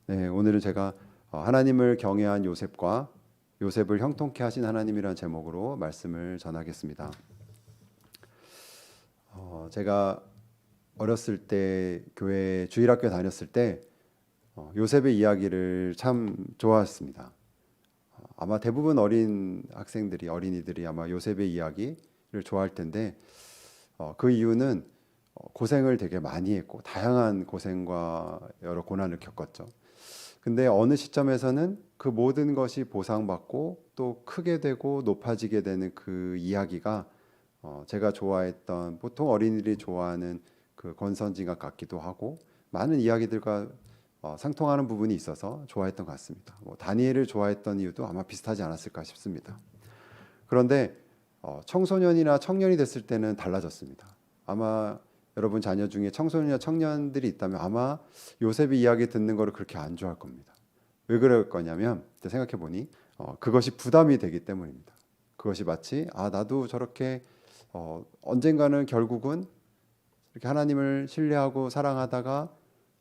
네, 오늘은 제가 하나님을 경외한 요셉과 요셉을 형통케 하신 하나님이라는 제목으로 말씀을 전하겠습니다. 제가 어렸을 때 교회 주일학교 다녔을 때 요셉의 이야기를 참 좋아했습니다. 아마 대부분 어린이들이 아마 요셉의 이야기를 좋아할 텐데 그 이유는 고생을 되게 많이 했고 다양한 고생과 여러 고난을 겪었죠. 근데 어느 시점에서는 그 모든 것이 보상받고 또 크게 되고 높아지게 되는 그 이야기가 제가 좋아했던 보통 어린이들이 좋아하는 그 권선징악 같기도 하고 많은 이야기들과 상통하는 부분이 있어서 좋아했던 것 같습니다. 다니엘을 좋아했던 이유도 아마 비슷하지 않았을까 싶습니다. 그런데 청소년이나 청년이 됐을 때는 달라졌습니다. 아마 여러분 자녀 중에 청소년이나 청년들이 있다면 아마 요셉의 이야기 듣는 거를 그렇게 안 좋아할 겁니다. 왜 그럴 거냐면 생각해 보니 그것이 부담이 되기 때문입니다. 그것이 마치 나도 저렇게 언젠가는 결국은 이렇게 하나님을 신뢰하고 사랑하다가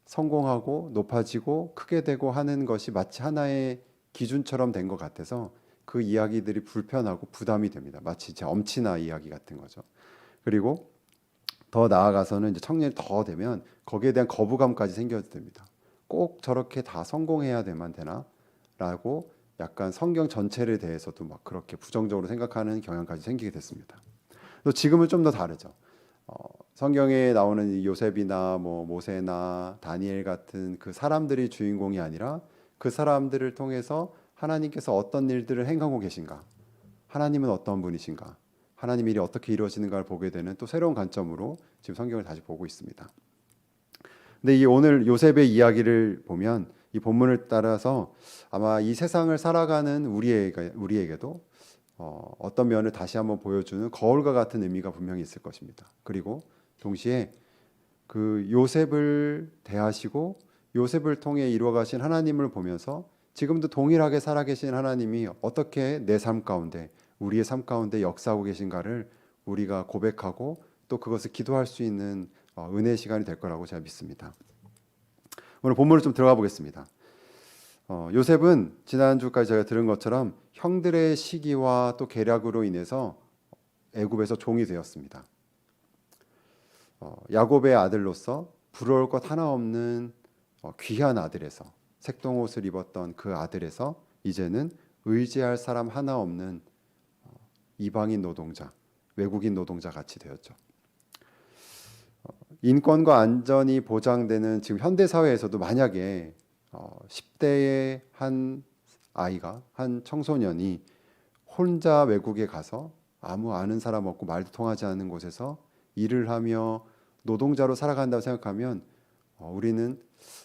성공하고 높아지고 크게 되고 하는 것이 마치 하나의 기준처럼 된 것 같아서 그 이야기들이 불편하고 부담이 됩니다. 마치 제 엄친아 이야기 같은 거죠. 그리고 더 나아가서는 이제 청년이 더 되면 거기에 대한 거부감까지 생겨도 됩니다. 꼭 저렇게 다 성공해야 되나? 라고 약간 성경 전체에 대해서도 막 그렇게 부정적으로 생각하는 경향까지 생기게 됐습니다. 또 지금은 좀 더 다르죠. 성경에 나오는 이 요셉이나 모세나 다니엘 같은 그 사람들이 주인공이 아니라 그 사람들을 통해서 하나님께서 어떤 일들을 행하고 계신가? 하나님은 어떤 분이신가? 하나님 일이 어떻게 이루어지는가를 보게 되는 또 새로운 관점으로 지금 성경을 다시 보고 있습니다. 근데 이 오늘 요셉의 이야기를 보면 이 본문을 따라서 아마 이 세상을 살아가는 우리에게도 어떤 면을 다시 한번 보여주는 거울과 같은 의미가 분명히 있을 것입니다. 그리고 동시에 그 요셉을 대하시고 요셉을 통해 이루어가신 하나님을 보면서 지금도 동일하게 살아계신 하나님이 어떻게 내 삶 가운데 우리의 삶 가운데 역사하고 계신가를 우리가 고백하고 또 그것을 기도할 수 있는 은혜의 시간이 될 거라고 제가 믿습니다. 오늘 본문을 좀 들어가 보겠습니다. 요셉은 지난주까지 제가 들은 것처럼 형들의 시기와 또 계략으로 인해서 애굽에서 종이 되었습니다. 야곱의 아들로서 부러울 것 하나 없는 귀한 아들에서 색동옷을 입었던 그 아들에서 이제는 의지할 사람 하나 없는 이방인 노동자, 외국인 노동자 같이 되었죠. 인권과 안전이 보장되는 지금 현대 사회에서도 만약에 10대의 한 아이가 한 청소년이 혼자 외국에 가서 아무 아는 사람 없고 말도 통하지 않는 곳에서 일을 하며 노동자로 살아간다고 생각하면 우리는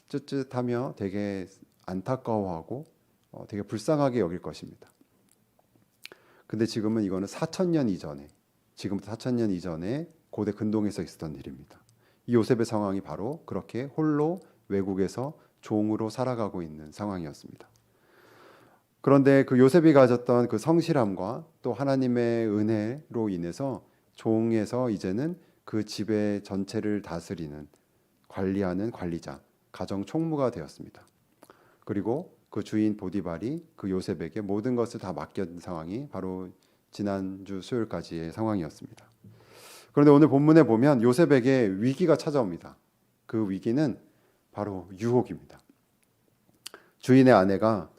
쯧쯧하며 되게 안타까워하고 되게 불쌍하게 여길 것입니다. 근데 지금은 이거는 4,000년 이전에 지금부터 4,000년 이전에 고대 근동에서 있었던 일입니다. 이 요셉의 상황이 바로 그렇게 홀로 외국에서 종으로 살아가고 있는 상황이었습니다. 그런데 그 요셉이 가졌던 그 성실함과 또 하나님의 은혜로 인해서 종에서 이제는 그 집의 전체를 다스리는 관리하는 관리자, 가정 총무가 되었습니다. 그리고 그 주인 보디발이 그 요셉에게 모든 것을 다 맡긴 상황이 바로 지난주 수요일까지의 상황이었습니다. 그런데 오늘 본문에 보면 요셉에게 위기가 찾아옵니다. 그 위기는 바로 유혹입니다. 주인의 아내가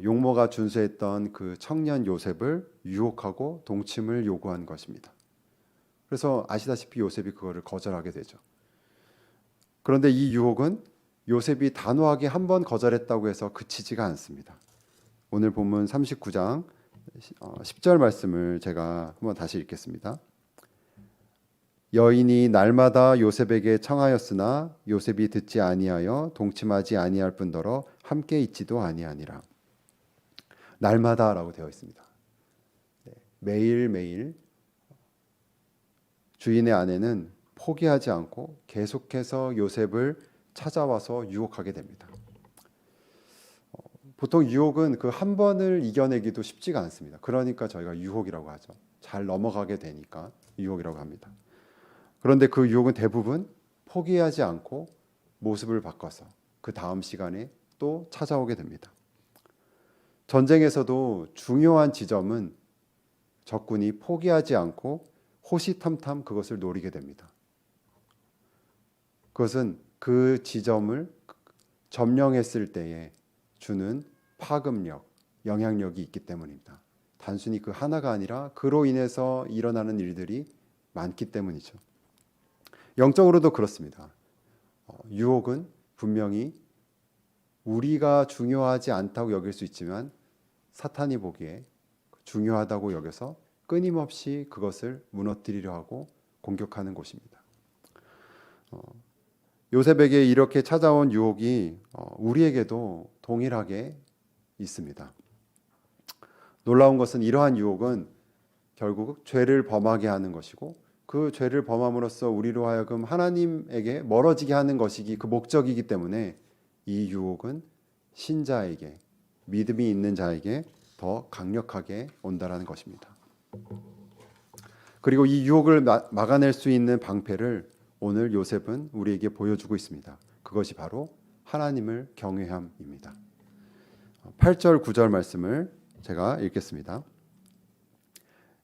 용모가 준수했던 그 청년 요셉을 유혹하고 동침을 요구한 것입니다. 그래서 아시다시피 요셉이 그거를 거절하게 되죠. 그런데 이 유혹은 요셉이 단호하게 한 번 거절했다고 해서 그치지가 않습니다. 오늘 본문 39장 10절 말씀을 제가 한번 다시 읽겠습니다. 여인이 날마다 요셉에게 청하였으나 요셉이 듣지 아니하여 동침하지 아니할 뿐더러 함께 있지도 아니하니라. 날마다라고 되어 있습니다. 매일매일 주인의 아내는 포기하지 않고 계속해서 요셉을 찾아와서 유혹하게 됩니다. 보통 유혹은 그 한 번을 이겨내기도 쉽지가 않습니다. 그러니까 저희가 유혹이라고 하죠. 잘 넘어가게 되니까 유혹이라고 합니다. 그런데 그 유혹은 대부분 포기하지 않고 모습을 바꿔서 그 다음 시간에 또 찾아오게 됩니다. 전쟁에서도 중요한 지점은 적군이 포기하지 않고 호시탐탐 그것을 노리게 됩니다. 그것은 그 지점을 점령했을 때에 주는 파급력, 영향력이 있기 때문입니다. 단순히 그 하나가 아니라 그로 인해서 일어나는 일들이 많기 때문이죠. 영적으로도 그렇습니다. 유혹은 분명히 우리가 중요하지 않다고 여길 수 있지만 사탄이 보기에 중요하다고 여겨서 끊임없이 그것을 무너뜨리려 하고 공격하는 곳입니다. 요셉에게 이렇게 찾아온 유혹이 우리에게도 동일하게 있습니다. 놀라운 것은 이러한 유혹은 결국 죄를 범하게 하는 것이고 그 죄를 범함으로써 우리로 하여금 하나님에게 멀어지게 하는 것이 그 목적이기 때문에 이 유혹은 신자에게, 믿음이 있는 자에게 더 강력하게 온다라는 것입니다. 그리고 이 유혹을 막아낼 수 있는 방패를 오늘 요셉은 우리에게 보여주고 있습니다. 그것이 바로 하나님을 경외함입니다. 8절 9절 말씀을 제가 읽겠습니다.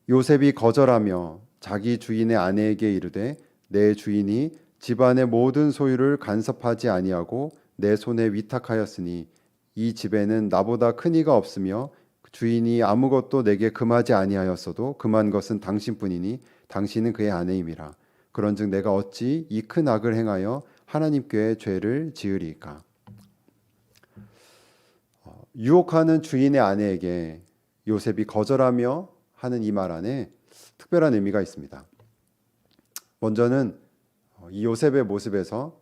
요셉이 거절하며 자기 주인의 아내에게 이르되 내 주인이 집안의 모든 소유를 간섭하지 아니하고 내 손에 위탁하였으니 이 집에는 나보다 큰 이가 없으며 주인이 아무것도 내게 금하지 아니하였어도 금한 것은 당신뿐이니 당신은 그의 아내임이라. 그런즉 내가 어찌 이 큰 악을 행하여 하나님께 죄를 지으리까. 유혹하는 주인의 아내에게 요셉이 거절하며 하는 이 말 안에 특별한 의미가 있습니다. 먼저는 이 요셉의 모습에서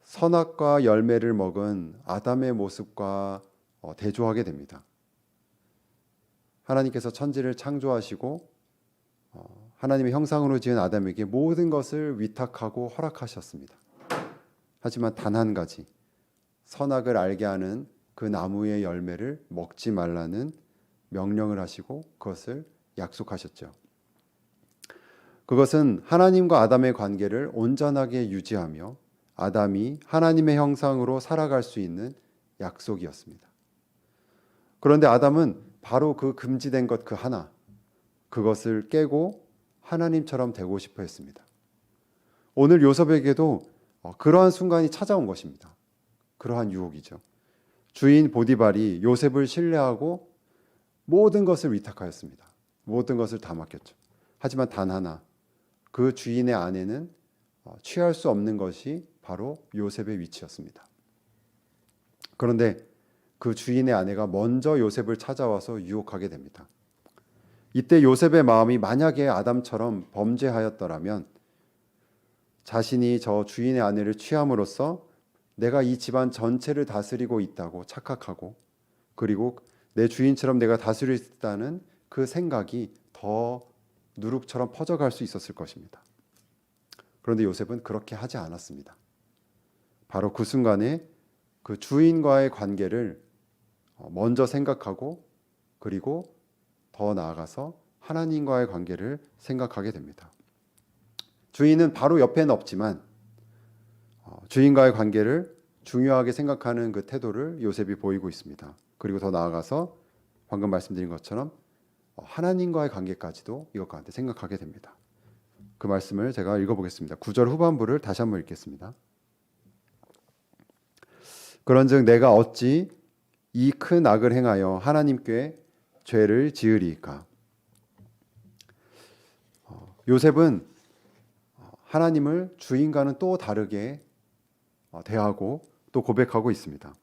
선악과 열매를 먹은 아담의 모습과 대조하게 됩니다. 하나님께서 천지를 창조하시고 하나님의 형상으로 지은 아담에게 모든 것을 위탁하고 허락하셨습니다. 하지만 단 한 가지, 선악을 알게 하는 그 나무의 열매를 먹지 말라는 명령을 하시고 그것을 약속하셨죠. 그것은 하나님과 아담의 관계를 온전하게 유지하며 아담이 하나님의 형상으로 살아갈 수 있는 약속이었습니다. 그런데 아담은 바로 그 금지된 것 그 하나, 그것을 깨고 하나님처럼 되고 싶어 했습니다. 오늘 요셉에게도 그러한 순간이 찾아온 것입니다. 그러한 유혹이죠. 주인 보디발이 요셉을 신뢰하고 모든 것을 위탁하였습니다. 모든 것을 다 맡겼죠. 하지만 단 하나, 그 주인의 아내는 취할 수 없는 것이 바로 요셉의 위치였습니다. 그런데 그 주인의 아내가 먼저 요셉을 찾아와서 유혹하게 됩니다. 이때 요셉의 마음이 만약에 아담처럼 범죄하였더라면 자신이 저 주인의 아내를 취함으로써 내가 이 집안 전체를 다스리고 있다고 착각하고 그리고 내 주인처럼 내가 다스릴 수 있다는 그 생각이 더 누룩처럼 퍼져갈 수 있었을 것입니다. 그런데 요셉은 그렇게 하지 않았습니다. 바로 그 순간에 그 주인과의 관계를 먼저 생각하고 그리고 더 나아가서 하나님과의 관계를 생각하게 됩니다. 주인은 바로 옆에는 없지만 주인과의 관계를 중요하게 생각하는 그 태도를 요셉이 보이고 있습니다. 그리고 더 나아가서 방금 말씀드린 것처럼 하나님과의 관계까지도 이것 가운데 생각하게 됩니다. 그 말씀을 제가 읽어보겠습니다. 9절 후반부를 다시 한번 읽겠습니다. 그런즉 내가 어찌 이 큰 악을 행하여 하나님께 죄를 지으리까. 요셉은 하나님을 주인과는 또 다르게 대하고 또 고백하고 있습니다.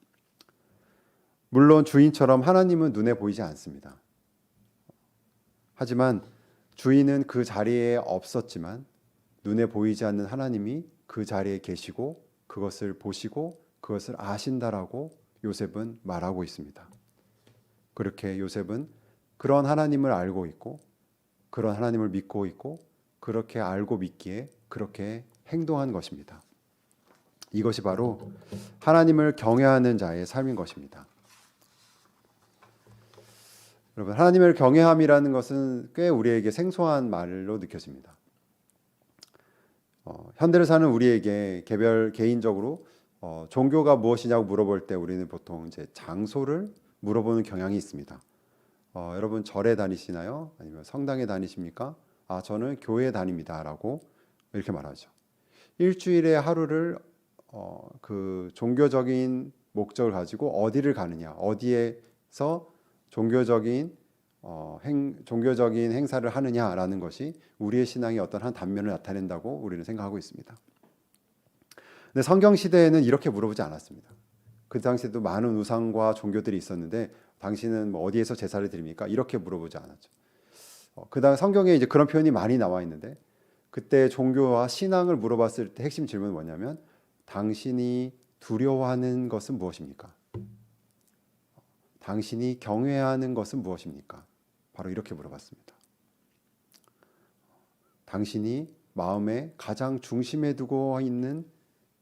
물론 주인처럼 하나님은 눈에 보이지 않습니다. 하지만 주인은 그 자리에 없었지만 눈에 보이지 않는 하나님이 그 자리에 계시고 그것을 보시고 그것을 아신다라고 요셉은 말하고 있습니다. 그렇게 요셉은 그런 하나님을 알고 있고 그런 하나님을 믿고 있고 그렇게 알고 믿기에 그렇게 행동한 것입니다. 이것이 바로 하나님을 경외하는 자의 삶인 것입니다. 여러분, 하나님을 경외함이라는 것은 꽤 우리에게 생소한 말로 느껴집니다. 현대를 사는 우리에게 개인적으로 종교가 무엇이냐고 물어볼 때 우리는 보통 이제 장소를 물어보는 경향이 있습니다. 여러분 절에 다니시나요? 아니면 성당에 다니십니까? 아, 저는 교회에 다닙니다라고 이렇게 말하죠. 일주일에 하루를 그 종교적인 목적을 가지고 어디를 가느냐, 어디에서 종교적인 행사를 하느냐라는 것이 우리의 신앙의 어떤 한 단면을 나타낸다고 우리는 생각하고 있습니다. 근데 성경 시대에는 이렇게 물어보지 않았습니다. 그 당시에도 많은 우상과 종교들이 있었는데 당신은 뭐 어디에서 제사를 드립니까? 이렇게 물어보지 않았죠. 그다음 성경에 이제 그런 표현이 많이 나와 있는데 그때 종교와 신앙을 물어봤을 때 핵심 질문은 뭐냐면 당신이 두려워하는 것은 무엇입니까? 당신이 경외하는 것은 무엇입니까? 바로 이렇게 물어봤습니다. 당신이 마음의 가장 중심에 두고 있는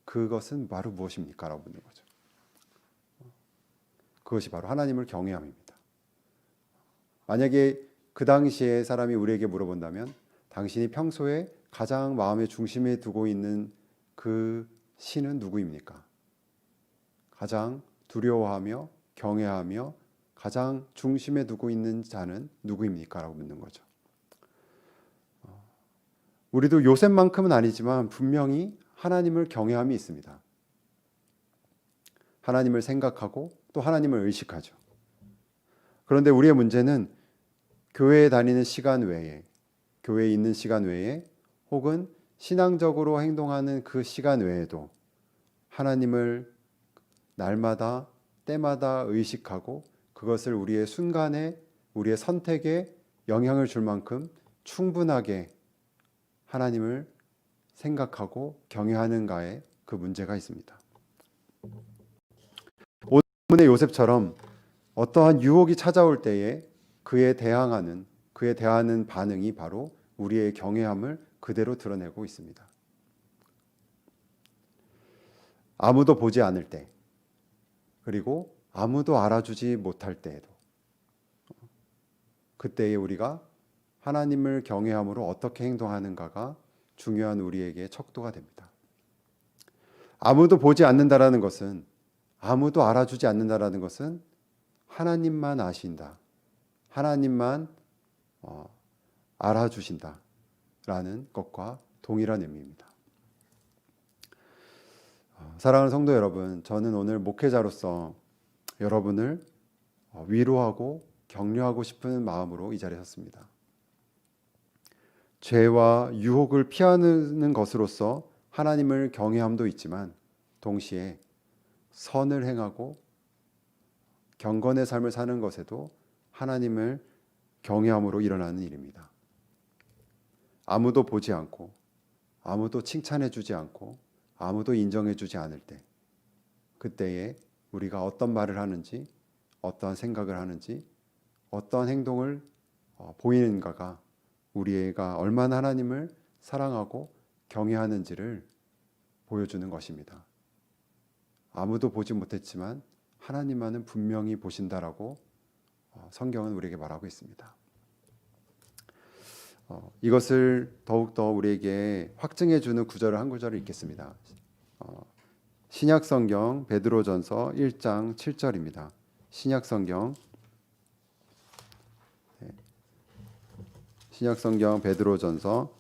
그것은 바로 무엇입니까? 라고 묻는 거죠. 그것이 바로 하나님을 경외함입니다. 만약에 그 당시에 사람이 우리에게 물어본다면 당신이 평소에 가장 마음의 중심에 두고 있는 그 신은 누구입니까? 가장 두려워하며 경외하며 가장 중심에 두고 있는 자는 누구입니까? 라고 묻는 거죠. 우리도 요셉만큼은 아니지만 분명히 하나님을 경외함이 있습니다. 하나님을 생각하고 또 하나님을 의식하죠. 그런데 우리의 문제는 교회에 다니는 시간 외에, 교회에 있는 시간 외에 혹은 신앙적으로 행동하는 그 시간 외에도 하나님을 날마다 때마다 의식하고 그것을 우리의 순간에 우리의 선택에 영향을 줄 만큼 충분하게 하나님을 생각하고 경외하는가에 그 문제가 있습니다. 오늘의 요셉처럼 어떠한 유혹이 찾아올 때에 그에 대하는 반응이 바로 우리의 경외함을 그대로 드러내고 있습니다. 아무도 보지 않을 때, 그리고 아무도 알아주지 못할 때에도 그때에 우리가 하나님을 경외함으로 어떻게 행동하는가가 중요한 우리에게 척도가 됩니다. 아무도 보지 않는다라는 것은, 아무도 알아주지 않는다라는 것은 하나님만 아신다, 하나님만 알아주신다라는 것과 동일한 의미입니다. 사랑하는 성도 여러분, 저는 오늘 목회자로서 여러분을 위로하고 격려하고 싶은 마음으로 이 자리에 섰습니다. 죄와 유혹을 피하는 것으로서 하나님을 경외함도 있지만 동시에 선을 행하고 경건의 삶을 사는 것에도 하나님을 경외함으로 일어나는 일입니다. 아무도 보지 않고 아무도 칭찬해 주지 않고 아무도 인정해 주지 않을 때, 그때에 우리가 어떤 말을 하는지, 어떠한 생각을 하는지, 어떠한 행동을 보이는가가 우리가 얼마나 하나님을 사랑하고 경외하는지를 보여주는 것입니다. 아무도 보지 못했지만 하나님만은 분명히 보신다라고 성경은 우리에게 말하고 있습니다. 이것을 더욱더 우리에게 확증해 주는 구절을 한 구절을 읽겠습니다. 신약성경 베드로전서 1장 7절입니다. 신약성경 베드로전서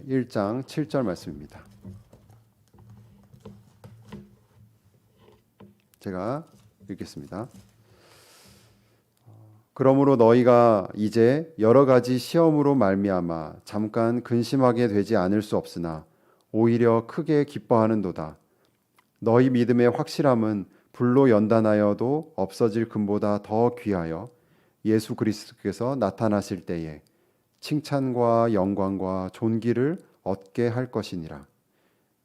1장 7절 말씀입니다. 제가 읽겠습니다. 그러므로 너희가 이제 여러 가지 시험으로 말미암아 잠깐 근심하게 되지 않을 수 없으나 오히려 크게 기뻐하는도다. 너희 믿음의 확실함은 불로 연단하여도 없어질 금보다 더 귀하여 예수 그리스도께서 나타나실 때에 칭찬과 영광과 존귀를 얻게 할 것이니라.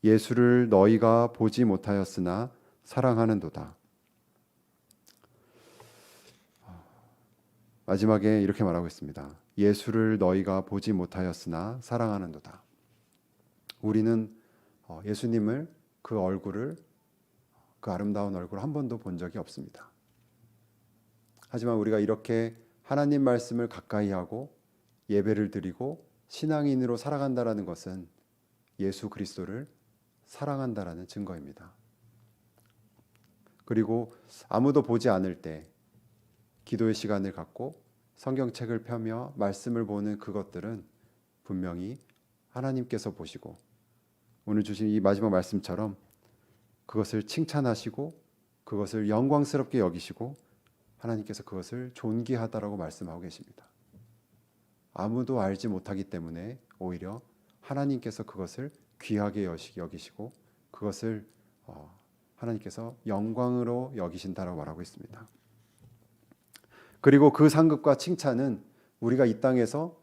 예수를 너희가 보지 못하였으나 사랑하는도다. 마지막에 이렇게 말하고 있습니다. 예수를 너희가 보지 못하였으나 사랑하는도다. 우리는 예수님을 그 얼굴을, 그 아름다운 얼굴을 한 번도 본 적이 없습니다. 하지만 우리가 이렇게 하나님 말씀을 가까이 하고 예배를 드리고 신앙인으로 살아간다라는 것은 예수 그리스도를 사랑한다라는 증거입니다. 그리고 아무도 보지 않을 때 기도의 시간을 갖고 성경책을 펴며 말씀을 보는 그것들은 분명히 하나님께서 보시고 오늘 주신 이 마지막 말씀처럼 그것을 칭찬하시고 그것을 영광스럽게 여기시고 하나님께서 그것을 존귀하다라고 말씀하고 계십니다. 아무도 알지 못하기 때문에 오히려 하나님께서 그것을 귀하게 여기시고 그것을 하나님께서 영광으로 여기신다라고 말하고 있습니다. 그리고 그 상급과 칭찬은 우리가 이 땅에서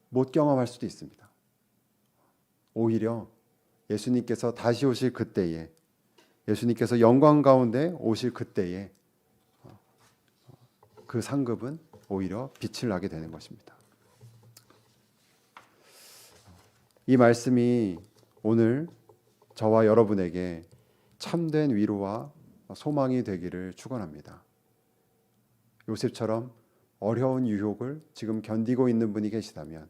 못 경험할 수도 있습니다. 오히려 예수님께서 다시 오실 그때에 예수님께서 영광 가운데 오실 그때에 그 상급은 오히려 빛을 나게 되는 것입니다. 이 말씀이 오늘 저와 여러분에게 참된 위로와 소망이 되기를 축원합니다. 요셉처럼 어려운 유혹을 지금 견디고 있는 분이 계시다면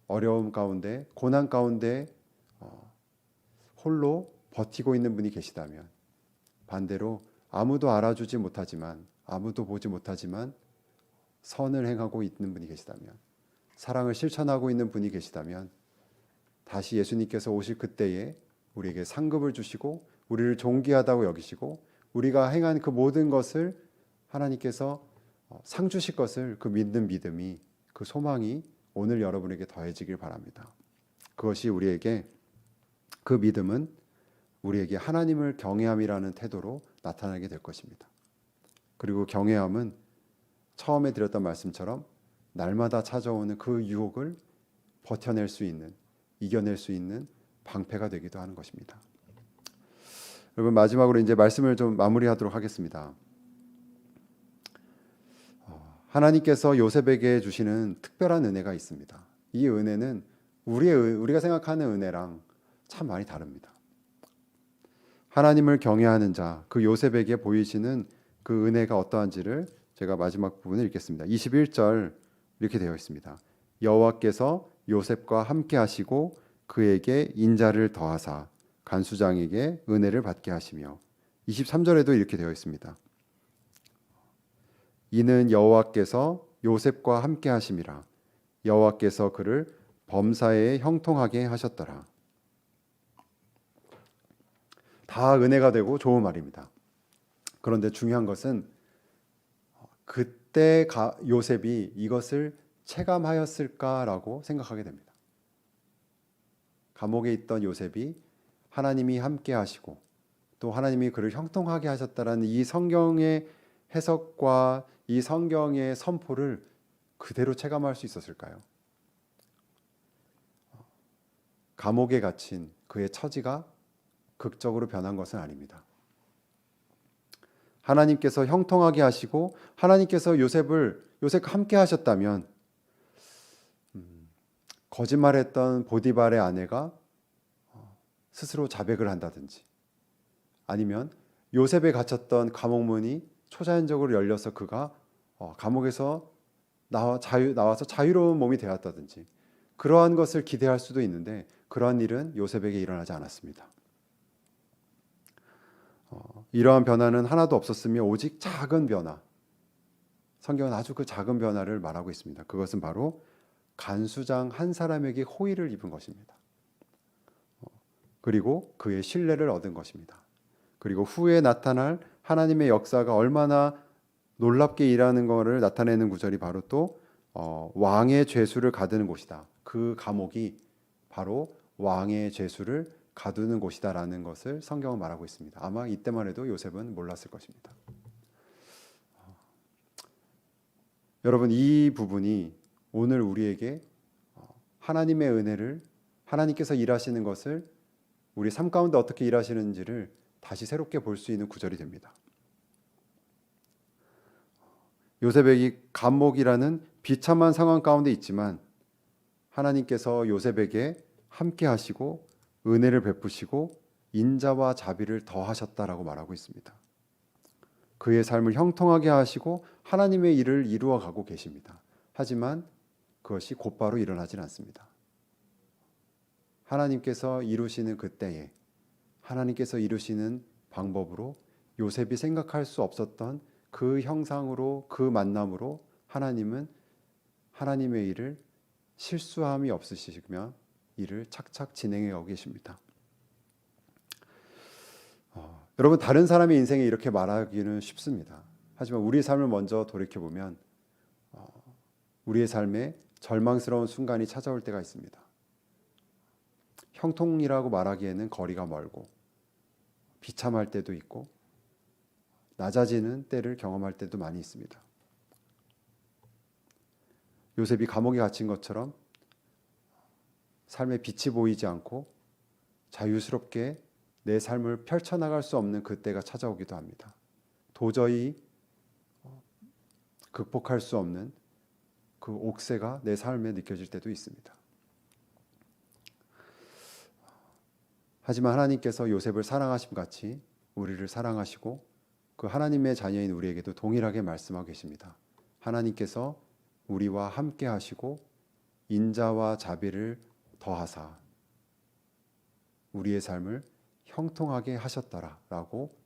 어려움 가운데 고난 가운데 홀로 버티고 있는 분이 계시다면 반대로 아무도 알아주지 못하지만 아무도 보지 못하지만 선을 행하고 있는 분이 계시다면 사랑을 실천하고 있는 분이 계시다면 다시 예수님께서 오실 그때에 우리에게 상급을 주시고 우리를 존귀하다고 여기시고 우리가 행한 그 모든 것을 하나님께서 상 주실 것을 그 믿는 믿음이 그 소망이 오늘 여러분에게 더해지길 바랍니다. 그것이 우리에게 그 믿음은 우리에게 하나님을 경외함이라는 태도로 나타나게 될 것입니다. 그리고 경외함은 처음에 드렸던 말씀처럼 날마다 찾아오는 그 유혹을 버텨낼 수 있는 이겨낼 수 있는 방패가 되기도 하는 것입니다. 여러분 마지막으로 이제 말씀을 좀 마무리하도록 하겠습니다. 하나님께서 요셉에게 주시는 특별한 은혜가 있습니다. 이 은혜는 우리가 생각하는 은혜랑 참 많이 다릅니다. 하나님을 경외하는 자, 그 요셉에게 보이시는 그 은혜가 어떠한지를 제가 마지막 부분을 읽겠습니다. 21절 이렇게 되어 있습니다. 여호와께서 요셉과 함께 하시고 그에게 인자를 더하사 간수장에게 은혜를 받게 하시며 23절에도 이렇게 되어 있습니다. 이는 여호와께서 요셉과 함께 하심이라 여호와께서 그를 범사에 형통하게 하셨더라. 다 은혜가 되고 좋은 말입니다. 그런데 중요한 것은 그때 요셉이 이것을 체감하였을까라고 생각하게 됩니다. 감옥에 있던 요셉이 하나님이 함께 하시고 또 하나님이 그를 형통하게 하셨다라는 이 성경의 해석과 이 성경의 선포를 그대로 체감할 수 있었을까요? 감옥에 갇힌 그의 처지가 극적으로 변한 것은 아닙니다. 하나님께서 형통하게 하시고 하나님께서 요셉과 함께 하셨다면 거짓말했던 보디발의 아내가 스스로 자백을 한다든지 아니면 요셉에 갇혔던 감옥문이 초자연적으로 열려서 그가 감옥에서 나와서 자유로운 몸이 되었다든지 그러한 것을 기대할 수도 있는데 그러한 일은 요셉에게 일어나지 않았습니다. 이러한 변화는 하나도 없었으며 오직 작은 변화, 성경은 아주 그 작은 변화를 말하고 있습니다. 그것은 바로 간수장 한 사람에게 호의를 입은 것입니다. 그리고 그의 신뢰를 얻은 것입니다. 그리고 후에 나타날 하나님의 역사가 얼마나 놀랍게 일하는 것을 나타내는 구절이 바로 또 왕의 죄수를 가두는 곳이다. 그 감옥이 바로 왕의 죄수를 가두는 곳이다라는 것을 성경은 말하고 있습니다. 아마 이때만 해도 요셉은 몰랐을 것입니다. 여러분 이 부분이 오늘 우리에게 하나님의 은혜를 하나님께서 일하시는 것을 우리 삶 가운데 어떻게 일하시는지를 다시 새롭게 볼 수 있는 구절이 됩니다. 요셉에게 감옥이라는 비참한 상황 가운데 있지만 하나님께서 요셉에게 함께 하시고 은혜를 베푸시고 인자와 자비를 더하셨다라고 말하고 있습니다. 그의 삶을 형통하게 하시고 하나님의 일을 이루어 가고 계십니다. 하지만 그것이 곧바로 일어나진 않습니다. 하나님께서 이루시는 그때에 하나님께서 이루시는 방법으로 요셉이 생각할 수 없었던 그 형상으로 그 만남으로 하나님은 하나님의 일을 실수함이 없으시며 일을 착착 진행해 오고 계십니다. 여러분 다른 사람의 인생에 이렇게 말하기는 쉽습니다. 하지만 우리의 삶을 먼저 돌이켜보면 우리의 삶에 절망스러운 순간이 찾아올 때가 있습니다. 형통이라고 말하기에는 거리가 멀고 비참할 때도 있고 낮아지는 때를 경험할 때도 많이 있습니다. 요셉이 감옥에 갇힌 것처럼 삶에 빛이 보이지 않고 자유스럽게 내 삶을 펼쳐나갈 수 없는 그때가 찾아오기도 합니다. 도저히 극복할 수 없는 그 옥새가 내 삶에 느껴질 때도 있습니다. 하지만 하나님께서 요셉을 사랑하심 같이 우리를 사랑하시고 그 하나님의 자녀인 우리에게도 동일하게 말씀하고 계십니다. 하나님께서 우리와 함께 하시고 인자와 자비를 더하사 우리의 삶을 형통하게 하셨다라고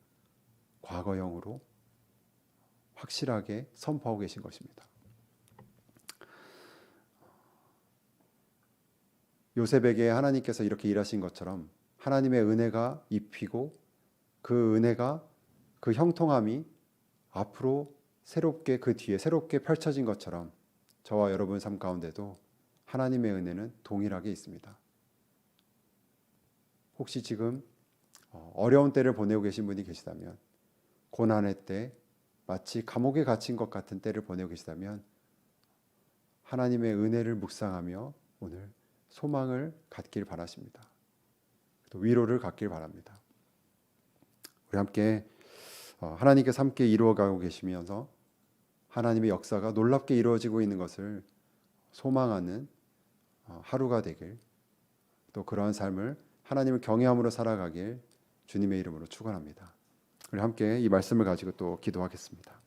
과거형으로 확실하게 선포하고 계신 것입니다. 요셉에게 하나님께서 이렇게 일하신 것처럼 하나님의 은혜가 입히고 그 은혜가 그 형통함이 앞으로 새롭게 그 뒤에 새롭게 펼쳐진 것처럼 저와 여러분 삶 가운데도 하나님의 은혜는 동일하게 있습니다. 혹시 지금 어려운 때를 보내고 계신 분이 계시다면, 고난의 때 마치 감옥에 갇힌 것 같은 때를 보내고 계시다면 하나님의 은혜를 묵상하며 오늘 소망을 갖길 바라십니다. 또 위로를 갖길 바랍니다. 우리 함께 하나님께서 함께 이루어가고 계시면서 하나님의 역사가 놀랍게 이루어지고 있는 것을 소망하는 하루가 되길, 또 그러한 삶을 하나님을 경외함으로 살아가길 주님의 이름으로 축원합니다. 우리 함께 이 말씀을 가지고 또 기도하겠습니다.